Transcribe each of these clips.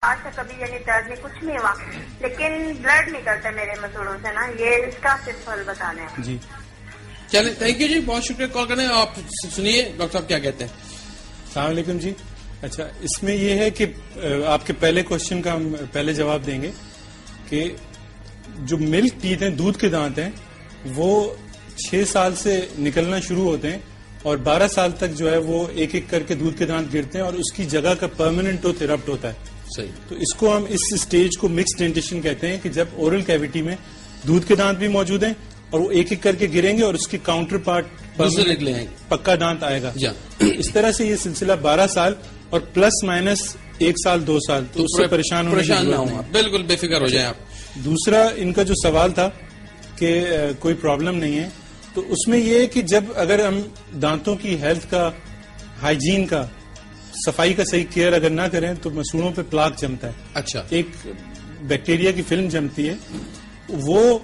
آج تک کبھی یعنی درد میں کچھ نہیں ہوا، لیکن بلڈ نکلتا ہے میرے مسوڑوں سے نا، یہ اس کا صرف حل بتانا ہے. جی چلیں تھینک یو جی، بہت شکریہ کال کرنے. آپ سنیے ڈاکٹر صاحب کیا کہتے ہیں. السلام علیکم جی. اچھا، اس میں یہ ہے کہ آپ کے پہلے کوشچن کا ہم پہلے جواب دیں گے کہ جو ملک ٹیتھ ہیں، دودھ کے دانت ہیں، وہ 6 سال سے نکلنا شروع ہوتے ہیں اور 12 سال تک جو ہے وہ ایک ایک کر کے دودھ کے دانت گرتے ہیں اور اس کی جگہ کا پرماننٹ ٹوتھ ایرپٹ ہوتا ہے. صحیح. تو اس کو ہم اس اسٹیج کو مکس ڈینٹیشن کہتے ہیں کہ جب اورل کیویٹی میں دودھ کے دانت بھی موجود ہیں اور وہ ایک ایک کر کے گریں گے اور اس کی کاؤنٹر پارٹ دوسرے نکلے ہیں، پکا دانت آئے گا. جی. اس طرح سے یہ سلسلہ 12 سال اور پلس مائنس 1 سال 2 سال تو اس سے پریشان نہ ہوں. ہوں، بالکل بے فکر ہو جائیں آپ. دوسرا ان کا جو سوال تھا کہ کوئی پرابلم نہیں ہے، تو اس میں یہ ہے کہ جب اگر ہم دانتوں کی ہیلتھ کا، ہائیجین کا، صفائی کا صحیح کیئر اگر نہ کریں تو مسوڑوں پہ پلاک جمتا ہے. اچھا. ایک بیکٹیریا کی فلم جمتی ہے، وہ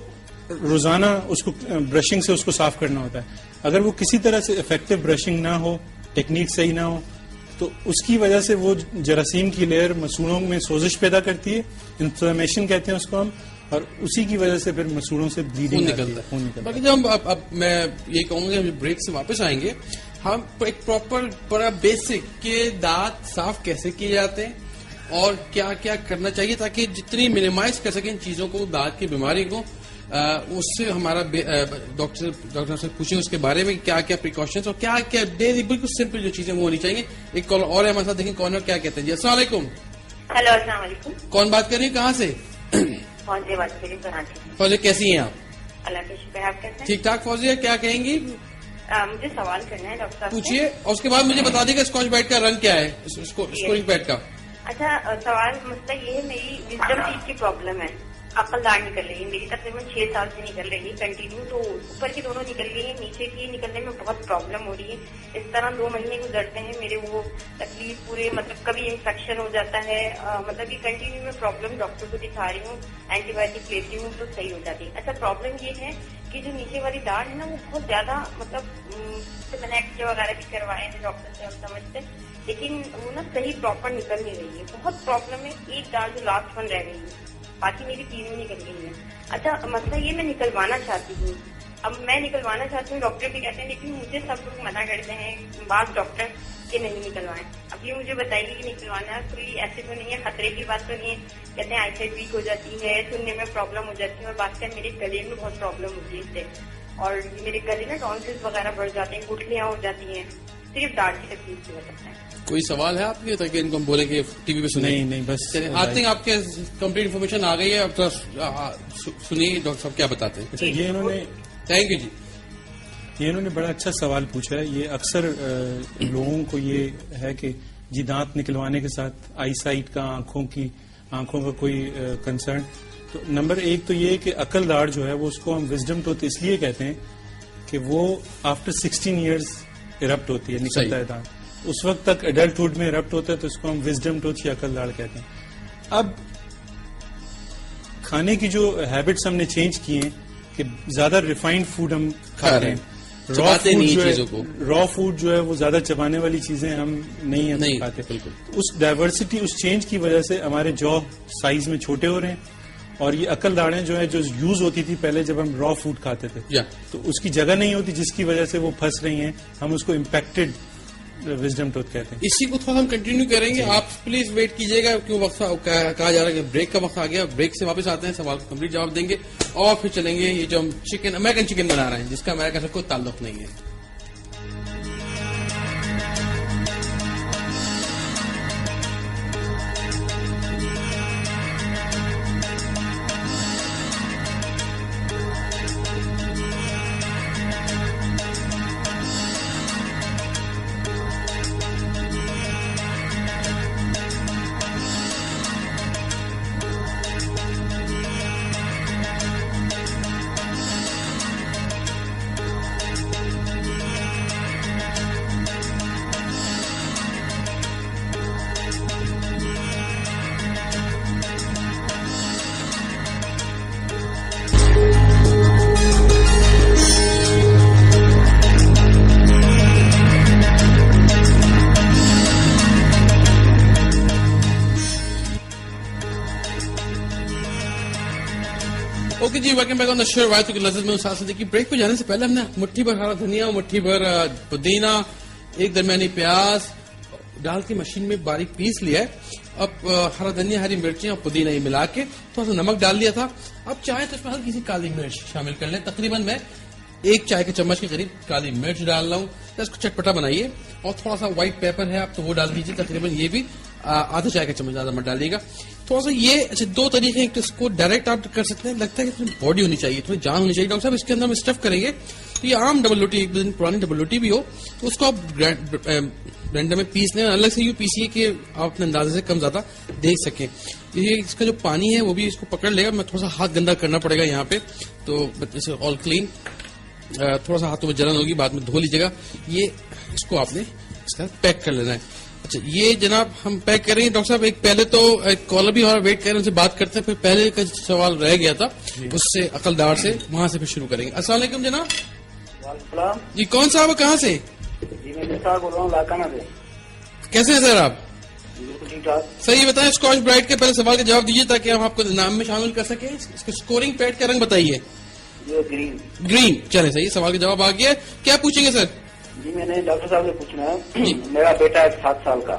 روزانہ اس کو برشنگ سے اس کو صاف کرنا ہوتا ہے. اگر وہ کسی طرح سے افیکٹو برشنگ نہ ہو، ٹیکنیک صحیح نہ ہو، تو اس کی وجہ سے وہ جراثیم کی لیئر مسوڑوں میں سوزش پیدا کرتی ہے، انفلیمیشن کہتے ہیں اس کو ہم، اور اسی کی وجہ سے پھر مسوڑوں سے بلیڈنگ نکلتا ہے. باقی جب اب میں یہ کہوں گا بریک سے واپس آئیں گے، ہم ایک پراپر بڑا بیسک کہ دانت صاف کیسے کیے جاتے ہیں اور کیا کیا کرنا چاہیے تاکہ جتنی منیمائز کر سکیں ان چیزوں کو، دانت کی بیماری کو. اس سے ہمارا ڈاکٹر سے پوچھیں اس کے بارے میں کیا کیا پریکاشنز اور کیا کیا ڈیلی بالکل سمپل جو چیزیں وہ ہونی چاہیے. ایک کال اور ہے ہمارے ساتھ، دیکھیں کون اور کیا کہتے ہیں. جی السلام علیکم. ہیلو، السلام علیکم. کون بات کر رہی ہیں، کہاں سے؟ فوزیہ بات کر رہی ہوں کراچی سے. فوزیہ کیسی ہیں آپ؟ اللہ کا شکر ہے، آپ کیسے ہیں؟ ٹھیک ٹھاک. فوزیہ کیا کہیں گی؟ مجھے سوال کرنا ہے ڈاکٹر صاحب سے. پوچھیے اور اس کے بعد مجھے بتا دیجیے اسکاچ برائٹ کا رنگ کیا ہے، اسکورنگ پیڈ کا. اچھا، سوال مسئلہ یہ ہے، میری وزڈم ٹیتھ کی پرابلم ہے. عقل دار نکل رہی ہے میری، تقریباً 6 سال سے نکل رہی ہے کنٹینیو. تو اوپر کی دونوں نکل گئی ہیں، نیچے کی نکلنے میں بہت پرابلم ہو رہی ہے. اس طرح 2 مہینے گزرتے ہیں میرے، وہ تکلیف پورے مطلب کبھی انفیکشن ہو جاتا ہے، مطلب یہ کنٹینیو میں پرابلم. ڈاکٹر کو دکھا رہی ہوں، اینٹی بایوٹک لیتی ہوں تو صحیح ہو جاتی ہے. اچھا، پرابلم یہ ہے کہ جو نیچے والی داڑھ ہے نا، وہ بہت زیادہ مطلب میں نے ایکس رے وغیرہ بھی کروائے ہیں ڈاکٹر سے، ہم سمجھتے، لیکن وہ نا صحیح پراپر نکل نہیں رہی ہے. بہت پرابلم ہے. ایک داڑھ جو لاسٹ ون رہ گئی ہے، باقی میری 3 نکل گئی ہیں. اچھا، مسئلہ یہ میں نکلوانا چاہتی ہوں. اب میں نکلوانا چاہتی ہوں، ڈاکٹر بھی کہتے ہیں، لیکن مجھے سب لوگ منع کرتے ہیں، بعض ڈاکٹر کہ نہیں نکلوائیں. اب یہ مجھے بتائیے کہ نکلوانا کوئی ایسے تو نہیں ہے، خطرے کی بات تو نہیں ہے؟ کہتے ہیں آئی سائٹ ویک ہو جاتی ہے، سننے میں پرابلم ہو جاتی ہے، اور بات کریں میرے گلے میں بہت پرابلم ہوتی ہے اس سے، اور میرے گلے نا ٹونسلز وغیرہ بڑھ جاتے ہیں، گٹھلیاں ہو جاتی ہیں، صرف داڑھ کی تکلیف کی وجہ سے. کوئی سوال ہے آپ کے تاکہ ان کو ہم بولیں کہ ٹی وی پہ سنیں؟ نہیں بس آئی تھنک آپ کے کمپلیٹ انفارمیشن آ گئی ہے. اب سنیے ڈاکٹر صاحب کیا بتاتے ہیں. اچھا، یہ انہوں نے تھینک یو جی. یہ انہوں نے بڑا اچھا سوال پوچھا ہے. یہ اکثر لوگوں کو یہ ہے کہ جی دانت نکلوانے کے ساتھ آئی سائٹ کا، آنکھوں کا کوئی کنسرن. تو نمبر 1 تو یہ کہ عقل داڑھ جو ہے وہ اس کو ہم وزڈم ٹوتھ اس لیے کہتے ہیں کہ وہ آفٹر 16 ایئرز ایرپٹ ہوتی ہے، نکلتا ہے دانت. اس وقت تک ایڈلٹہڈ میں ایرپٹ ہوتا ہے تو اس کو ہم وزڈم ٹوتھ یا عقل داڑھ کہتے ہیں. اب کھانے کی جو ہیبٹس ہم نے چینج کی ہیں کہ زیادہ ریفائنڈ فوڈ ہم کھاتے ہیں، را فوڈ جو ہے وہ زیادہ چبانے والی چیزیں ہم نہیں کھاتے. اس ڈائیورسٹی، اس چینج کی وجہ سے ہمارے جو سائز میں چھوٹے ہو رہے ہیں، اور یہ عقل داڑھیں جو ہے جو یوز ہوتی تھی پہلے جب ہم را فوڈ کھاتے تھے تو اس کی جگہ نہیں ہوتی، جس کی وجہ سے وہ پھنس رہی ہیں. ہم اس کو امپیکٹڈ وزڈم ٹوتھ کہتے ہیں. اسی کو تھوڑا ہم کنٹینیو کریں گے. آپ پلیز ویٹ کیجیے گا کیوں وقت کہا جا رہا ہے کہ بریک کا وقت آ گیا. بریک سے واپس آتے ہیں، سوال کو کمپلیٹ جواب دیں گے اور پھر چلیں گے یہ جو ہم چکن امریکن چکن بنا رہے ہیں جس کا امریکہ سے کوئی تعلق نہیں ہے. اوکے جی، welcome back on the show. روایتوں کی لذت میں ساتھ دیکھیے. بریک پہ جانے سے پہلے ہم نے مٹھی بھر ہرا دھنیا، مٹھی بھر پودینہ، ایک درمیانی پیاز ڈال کے مشین میں باریک پیس لیا ہے. اب ہرا دھنیا، ہری مرچیں اور پودینہ یہ ملا کے تھوڑا سا نمک ڈال دیا تھا. اب چاہے تو اس میں ہلکی سی کالی مرچ شامل کر لیں. تقریباً میں 1 چائے کے چمچ کے قریب کالی مرچ ڈال رہا ہوں. اس کو چٹپٹا بنائیے. اور تھوڑا سا وائٹ پیپر ہے آپ تو وہ ڈال دیجیے. تقریباً یہ بھی آدھا چائے کا چمچ، زیادہ مت ڈالیے گا. تھوڑا سا یہ اچھا 2 طریقے ہیں. اس کو ڈائریکٹ آپ کر سکتے ہیں. لگتا ہے کہ باڈی ہونی چاہیے، تھوڑی جان ہونی چاہیے. ڈاکٹر صاحب اس کے اندر ہم اسٹف کریں گے تو یہ عام ڈبل روٹی، ایک دن پرانی ڈبل روٹی بھی ہو تو اس کو آپ بلینڈر میں پیس لیں. الگ سے یوں پیسیے کہ آپ اپنے اندازے سے کم زیادہ دیکھ سکیں. یہ اس کا جو پانی ہے وہ بھی اس کو پکڑ لے گا. میں تھوڑا سا ہاتھ گندا کرنا پڑے گا یہاں پہ، تو آل کلین. تھوڑا سا ہاتھوں میں جلن ہوگی، بعد میں دھو لیجیے گا. یہ اس کو آپ نے اس کا پیک کر لینا ہے. اچھا یہ جناب ہم پیک کریں گے. ڈاکٹر صاحب ایک پہلے تو ایک کالر بھی ہمارا ویٹ کر رہے ہیں، ان سے بات کرتے ہیں. پھر پہلے کا سوال رہ گیا تھا اس سے عقلدار سے، وہاں سے پھر شروع کریں گے. السلام علیکم جناب. السلام جی کون صاحب کہاں سے؟ جی میں نثار بول رہا ہوں لاکانہ سے. کیسے ہیں سر آپ؟ بالکل ٹھیک ٹھاک. صحیح بتائیں. اسکاچ برائٹ کے پہلے سوال کا جواب دیجیے تاکہ ہم آپ کو نام میں شامل کر سکیں. اس کے اسکورنگ پیڈ کا رنگ بتائیے. یہ گرین. گرین. چلے صحیح، سوال کا جواب آ گیا. کیا پوچھیں گے سر؟ جی میں نے ڈاکٹر صاحب سے پوچھنا ہے. میرا بیٹا ہے 7 سال کا.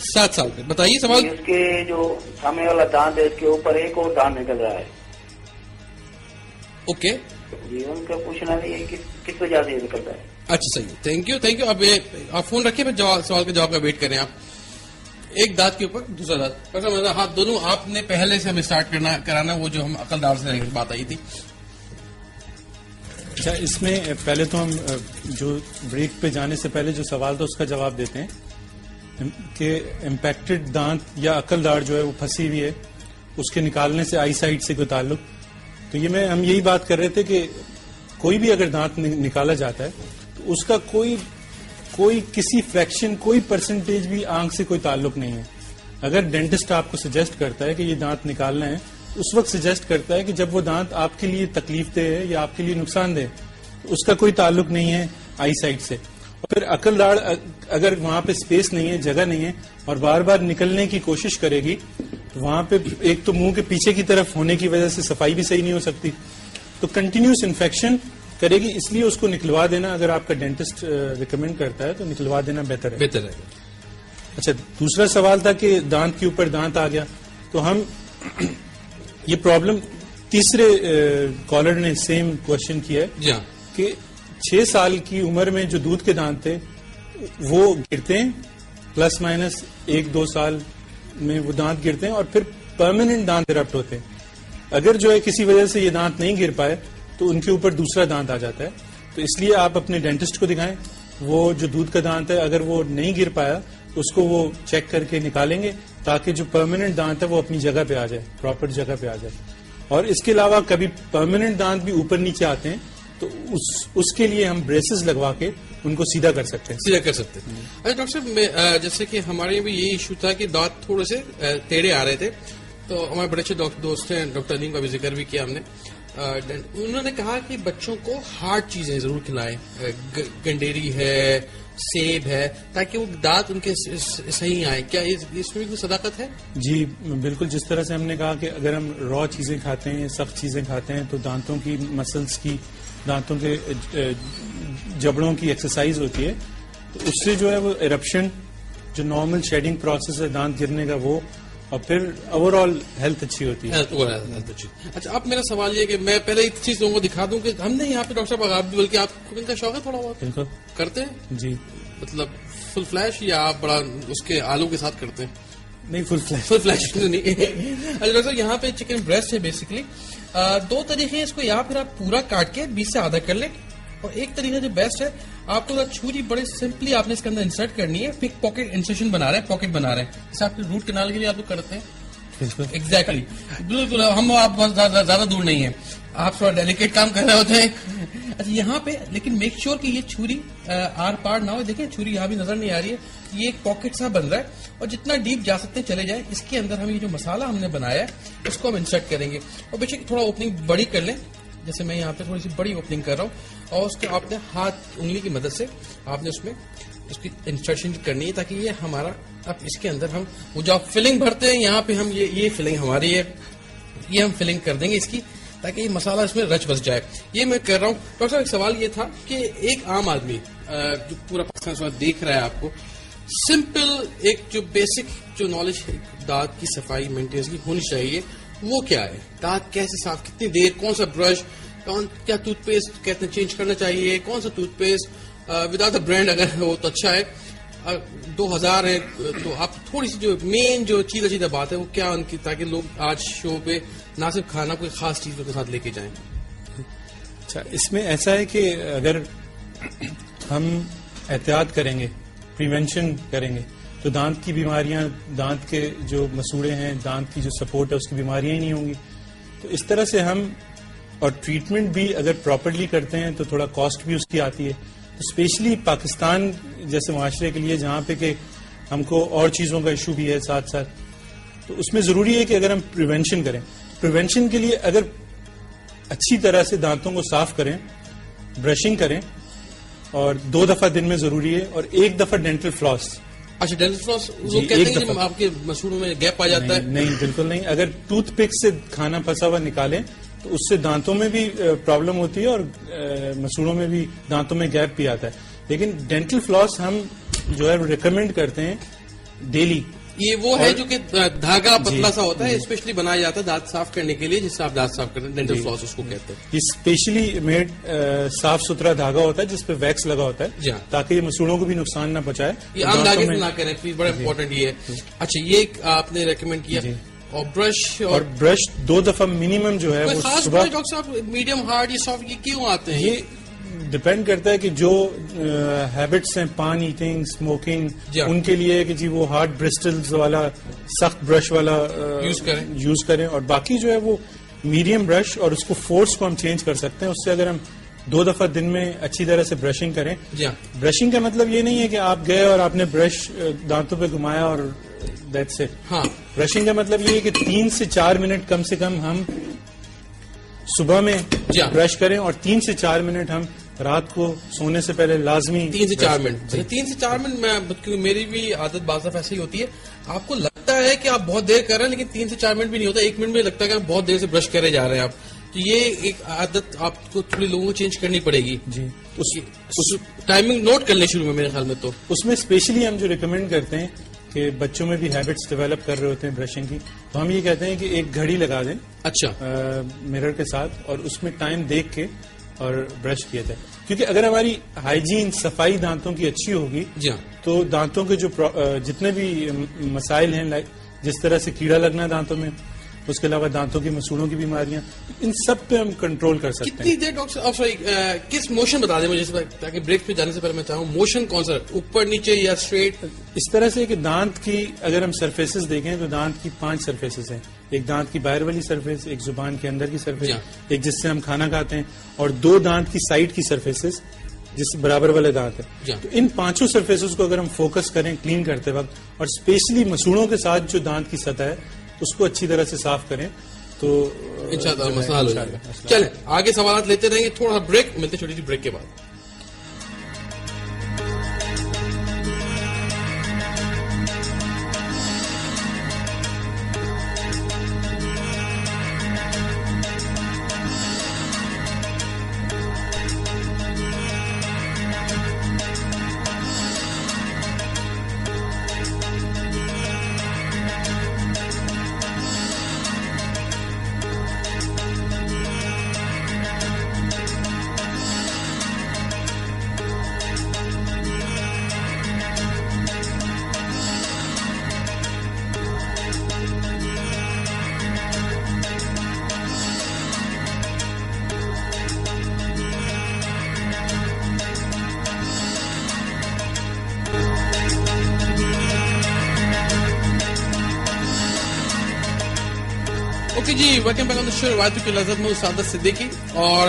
7 سال کا. بتائیے سوال. اس کے جو سامنے والا دانت ہے اس کے اوپر ایک اور دانت نکل رہا ہے. اوکے جی ان کا پوچھنا ہے کس وجہ سے یہ نکلتا ہے. اچھا صحیح، تھینک یو تھینک یو. اب آپ فون رکھیں، پھر سوال کے جواب کا ویٹ کریں. آپ ایک دانت کے اوپر دوسرا دانت، ہاتھ دونوں آپ نے پہلے سے ہم اسٹارٹ کرانا وہ جو ہم عقلدار سے بات آئی تھی. اچھا اس میں پہلے تو ہم جو بریک پہ جانے سے پہلے جو سوال تھا اس کا جواب دیتے ہیں کہ امپیکٹڈ دانت یا عقلدار جو ہے وہ پھنسی ہوئی ہے، اس کے نکالنے سے آئی سائٹ سے کوئی تعلق. تو یہ ہم یہی بات کر رہے تھے کہ کوئی بھی اگر دانت نکالا جاتا ہے تو اس کا کوئی کسی فریکشن، کوئی پرسنٹیج بھی آنکھ سے کوئی تعلق نہیں ہے. اگر ڈینٹسٹ آپ کو سجیسٹ کرتا ہے کہ یہ دانت نکالنا ہے، اس وقت سجیسٹ کرتا ہے کہ جب وہ دانت آپ کے لیے تکلیف دہ ہے یا آپ کے لیے نقصان دہ، اس کا کوئی تعلق نہیں ہے آئی سائٹ سے. اور پھر عقلدار اگر وہاں پہ اسپیس نہیں ہے، جگہ نہیں ہے، اور بار بار نکلنے کی کوشش کرے گی تو وہاں پہ ایک تو منہ کے پیچھے کی طرف ہونے کی وجہ سے صفائی بھی صحیح نہیں ہو سکتی، تو کنٹینیوس انفیکشن کرے گی. اس لیے اس کو نکلوا دینا، اگر آپ کا ڈینٹسٹ ریکمینڈ کرتا ہے تو نکلوا دینا بہتر ہے. اچھا دوسرا سوال تھا کہ دانت کے اوپر دانت آ گیا. تو ہم یہ پرابلم تیسرے کالر نے سیم کوشچن کیا ہے کہ 6 سال کی عمر میں جو دودھ کے دانت تھے وہ گرتے ہیں، پلس مائنس 1-2 سال میں وہ دانت گرتے ہیں اور پھر پرماننٹ دانت ایرپٹ ہوتے ہیں. اگر جو ہے کسی وجہ سے یہ دانت نہیں گر پائے تو ان کے اوپر دوسرا دانت آ جاتا ہے. تو اس لیے آپ اپنے ڈینٹسٹ کو دکھائیں. وہ جو دودھ کا دانت ہے اگر وہ نہیں گر پایا تو اس کو وہ چیک کر کے نکالیں گے تاکہ جو پرماننٹ دانت ہے وہ اپنی جگہ پہ آ جائے، پراپر جگہ پہ آ جائے. اور اس کے علاوہ کبھی پرماننٹ دانت بھی اوپر نیچے آتے ہیں تو اس کے لیے ہم بریسز لگوا کے ان کو سیدھا کر سکتے ہیں. اچھا ڈاکٹر صاحب جیسے کہ ہمارے بھی یہ ایشو تھا کہ دانت تھوڑے سے ٹیڑھے آ رہے تھے، تو ہمارے بڑے اچھے دوست ہیں ڈاکٹر نیم کا بھی ذکر بھی کیا ہم نے. انہوں نے کہا کہ بچوں کو ہارڈ چیزیں ضرور کھلائیں، گنڈیری ہے، سیب ہے، تاکہ وہ دانت ان کے صحیح آئے. کیا اس میں کوئی صداقت ہے؟ جی بالکل. جس طرح سے ہم نے کہا کہ اگر ہم را چیزیں کھاتے ہیں، سخت چیزیں کھاتے ہیں تو دانتوں کی مسلس کی، دانتوں کے جبڑوں کی ایکسرسائز ہوتی ہے، تو اس سے جو ہے وہ ایرپشن، جو نارمل شیڈنگ پروسیس ہے دانت گرنے کا، وہ اور پھر اوور آل ہیلتھ اچھی ہوتی ہے. اچھا اب میرا سوال یہ کہ میں پہلے ایک چیز لوگوں کو دکھا دوں کہ ہم نے یہاں پہ ڈاکٹر صاحب آپ بھی بلکہ آپ کو کا شوق ہے تھوڑا بہت بالکل کرتے ہیں جی، مطلب فل فلیش یا آپ بڑا اس کے آلو کے ساتھ کرتے ہیں؟ نہیں فل فلیش نہیں. اچھا ڈاکٹر صاحب یہاں پہ چکن بریسٹ ہے بیسکلی. 2 طریقے ہیں اس کو، یا پھر آپ پورا کاٹ کے 20 سے آدھا کر لیں، اور ایک طریقہ جو بیسٹ ہے آپ کو چھری بڑے سمپلی آپ نے اس کے اندر انسرٹ کرنی ہے. پھر پاکٹ انسرشن بنا رہے ہیں، پاکٹ بنا رہے ہیں، جیسے آپ کے روٹ کنال کے لیے آپ لوگ کرتے ہیں. ایگزیکٹلی بالکل. ہم آپ زیادہ دور نہیں ہیں، آپ تھوڑا ڈیلیکیٹ کام کر رہے ہوتے ہیں. اچھا یہاں پہ لیکن میک شیور کہ یہ چھری آر پار نہ ہو. دیکھیں چھری یہاں بھی نظر نہیں آ رہی ہے، یہ ایک پاکٹ سا بن رہا ہے اور جتنا ڈیپ جا سکتے ہیں چلے جائیں. اس کے اندر ہم یہ جو مسالہ ہم نے بنایا ہے اس کو ہم انسرٹ کریں گے، اور بے شک تھوڑا اوپننگ بڑی کر لیں، جیسے میں یہاں پہ تھوڑی سی بڑی اوپننگ کر رہا ہوں، اور اس کے آپ نے ہاتھ انگلی کی مدد سے آپ نے اس میں اس کی انسرشن کرنی ہے تاکہ یہ ہمارا اب اس کے اندر ہم وہ جو آپ فلنگ بھرتے ہیں یہاں پہ ہم یہ فلنگ ہماری ہے، یہ ہم فلنگ کر دیں گے اس کی، تاکہ یہ مسالہ اس میں رچ بس جائے. یہ میں کر رہا ہوں. ڈاکٹر صاحب ایک سوال یہ تھا کہ ایک عام آدمی جو پورا پاکستان اس وقت دیکھ رہا ہے آپ کو, سمپل ایک جو بیسک جو نالج دانت کی صفائی مینٹیننس کی ہونی چاہیے وہ کیا ہے؟ دانت کیسے صاف, کتنی دیر, کون سا برش, کیا ٹوتھ پیسٹ کہتے ہیں چینج کرنا چاہیے, کون سا tooth paste without a brand اگر ہو تو اچھا ہے. 2000 ہے تو آپ تھوڑی سی جو مین جو چیزیں بات ہے وہ کیا ان کی, تاکہ لوگ آج شو پہ نہ صرف کھانا کوئی خاص چیز کے ساتھ لے کے جائیں. اچھا, اس میں ایسا ہے کہ اگر ہم احتیاط کریں گے, پریونشن کریں گے, تو دانت کی بیماریاں, دانت کے جو مسوڑے ہیں, دانت کی جو سپورٹ ہے اس کی بیماریاں ہی نہیں ہوں گی. تو اس طرح سے ہم, اور ٹریٹمنٹ بھی اگر پراپرلی کرتے ہیں تو تھوڑا کاسٹ بھی اس کی آتی ہے. اسپیشلی پاکستان جیسے معاشرے کے لیے جہاں پہ کہ ہم کو اور چیزوں کا ایشو بھی ہے ساتھ ساتھ, تو اس میں ضروری ہے کہ اگر ہم پریونشن کریں, پریونشن کے لیے اگر اچھی طرح سے دانتوں کو صاف کریں, برشنگ کریں, اور 2 دفعہ دن میں ضروری ہے, اور 1 دفعہ ڈینٹل فلاس. اچھا, ڈینٹل فلاس وہ کہتے ہیں کہ آپ کے مسوڑوں میں گیپ آ جاتا ہے. نہیں, بالکل نہیں. اگر ٹوتھ پک سے کھانا پھنسا ہوا نکالیں تو اس سے دانتوں میں بھی پرابلم ہوتی ہے اور مسوڑوں میں بھی دانتوں میں گیپ بھی آتا ہے. لیکن ڈینٹل فلاس ہم جو ہے ریکمینڈ کرتے ہیں ڈیلی. یہ وہ ہے جو کہ دھاگا پتلا سا ہوتا ہے, اسپیشلی بنایا جاتا ہے دانت صاف کرنے کے لیے, جس سے آپ دانت صاف کرتے ہیں. ڈینٹل فلاس اس کو کہتے ہیں. یہ اسپیشلی میڈ صاف ستھرا دھاگا ہوتا ہے جس پہ ویکس لگا ہوتا ہے, تاکہ یہ مسوڑوں کو بھی نقصان نہ پہنچائے. یہ عام دھاگے سے نہ کریں پلیز, بڑا امپورٹنٹ یہ ہے. اچھا, یہ آپ نے ریکمینڈ کیا. اور برش 2 دفعہ منیمم جو ہے وہ صبح. ڈاکٹر صاحب میڈیم ہارڈ یا سافٹ یہ کیوں آتے ہیں؟ یہ ڈپینڈ کرتا ہے کہ جو ہیبٹس ہیں, پان ایٹنگ, اسموکنگ, ان کے لیے کہ جی وہ ہارڈ برسٹلز والا سخت برش والا یوز کریں, اور باقی جو ہے وہ میڈیم برش, اور اس کو فورس کو ہم چینج کر سکتے ہیں. اس سے اگر ہم 2 دفعہ دن میں اچھی طرح سے برشنگ کریں. برشنگ کا مطلب یہ نہیں ہے کہ آپ گئے اور آپ نے برش دانتوں پہ گھمایا اور دیٹس اٹ. ہاں, برشنگ کا مطلب یہ ہے کہ 3 سے 4 منٹ کم سے کم ہم صبح میں برش کریں, اور 3 سے 4 منٹ ہم رات کو سونے سے پہلے لازمی 3 سے 4 منٹ. 3 سے 4 منٹ میں, کیونکہ میری بھی عادت بعض دفعہ ایسے ہی ہوتی ہے, آپ کو لگتا ہے کہ آپ بہت دیر کر رہے ہیں لیکن 3 سے 4 منٹ بھی نہیں ہوتا, 1 منٹ میں لگتا ہے کہ آپ بہت دیر سے برش کرے جا رہے ہیں آپ. تو یہ ایک عادت آپ کو تھوڑی لوگوں کو چینج کرنی پڑے گی. جی, ٹائمنگ نوٹ کر لیں شروع میں میرے خیال میں. تو اس میں اسپیشلی ہم جو ریکمینڈ کرتے ہیں کہ بچوں میں بھی ہیبٹس ڈیولپ کر رہے ہوتے ہیں برشنگ کی, تو ہم یہ کہتے ہیں کہ ایک گھڑی لگا دیں. اچھا, میرر کے ساتھ, اور اس میں ٹائم دیکھ کے اور برش کیا جائے. کیونکہ اگر ہماری ہائیجین, صفائی دانتوں کی اچھی ہوگی تو دانتوں کے جو جتنے بھی مسائل ہیں, جس طرح سے کیڑا لگنا دانتوں میں, اس کے علاوہ دانتوں کی مسوڑوں کی بیماریاں, ان سب پہ ہم کنٹرول کر سکتے ہیں. کتنی دیر ڈاکٹر کس موشن بتا دیں مجھے, تاکہ بریک پہ جانے سے پہلے میں چاہوں موشن کون سا, اوپر نیچے یا اسٹریٹ؟ اس طرح سے کہ دانت کی اگر ہم سرفیسز دیکھیں تو دانت کی 5 سرفیسز ہیں. ایک دانت کی باہر والی سرفیس, ایک زبان کے اندر کی سرفیس, ایک جس سے ہم کھانا کھاتے ہیں, اور 2 دانت کی سائڈ کی سرفیسز جس سے برابر والے دانت ہے. تو ان 5 سرفیسز کو اگر ہم فوکس کریں کلین کرتے وقت, اور اسپیشلی مسوڑوں کے ساتھ جو دانت کی سطح ہے اس کو اچھی طرح سے صاف کریں, تو انشاءاللہ مسئلہ حل ہو جائے گا. چلیں آگے سوالات لیتے رہیں گے, تھوڑا سا بریک, ملتے چھوٹی سی بریک کے بعد. اوکے جی, welcome back on the show. روایتوں کی لذت میں سعادت صدیقی. اور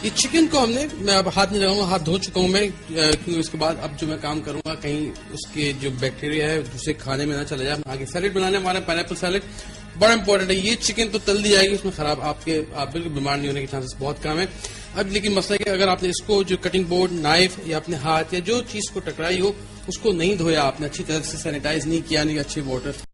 یہ چکن کو ہم نے, میں اب ہاتھ نہیں لگاؤں گا, ہاتھ دھو چکا ہوں میں, کیونکہ اس کے بعد اب جو میں کام کروں گا کہیں اس کے جو بیکٹیریا ہے دوسرے کھانے میں نہ چلا جائے. آگے سیلیڈ بنانے ہمارا پائن ایپل سیلیڈ بڑا امپورٹنٹ ہے. یہ چکن تو تل دی جائے گی, اس میں خراب آپ بالکل بیمار نہیں ہونے کے چانسز بہت کم ہے. اب لیکن مسئلہ ہے کہ اگر آپ نے اس کو جو کٹنگ بورڈ, نائف یا اپنے ہاتھ یا جو چیز کو ٹکرائی ہو اس کو نہیں دھویا آپ نے, اچھی طرح سے سینیٹائز نہیں کیا, نہیں اچھے واٹر